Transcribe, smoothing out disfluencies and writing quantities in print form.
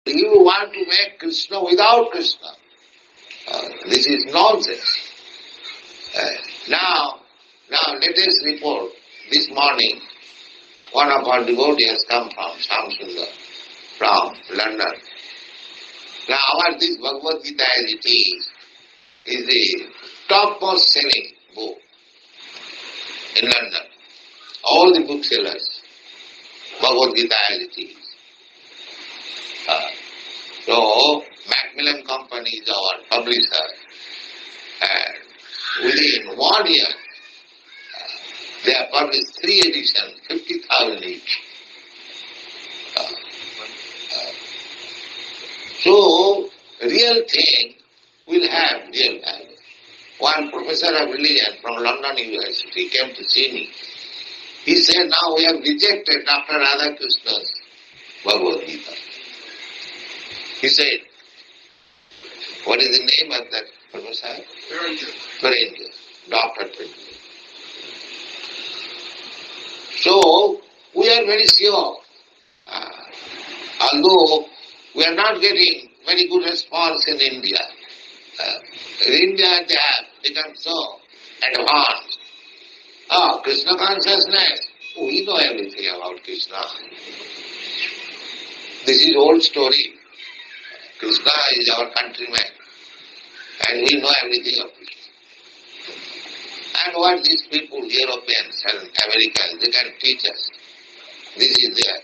You want to make Krishna without Krishna. This is nonsense. Now let us report. This morning, one of our devotees has come from Shamsundar, from London. Now this Bhagavad Gita as it is the topmost selling book in London. All the booksellers, Bhagavad Gita as it is. So, Macmillan Company is our publisher, and within 1 year, they have published 3 editions, 50,000 each. So, real thing will have real value. One professor of religion from London University came to see me. He said, now we have rejected Dr. Radhakrishna's Bhagavad Gita. He said, what is the name of that professor? Paringer. Dr. Paringer. So, we are very sure, although we are not getting very good response in India. In India they have become so advanced. Krishna consciousness. We know everything about Krishna. This is old story. Krishna is our countryman, and we know everything of Krishna. And what these people, Europeans and Americans, they can teach us. This is their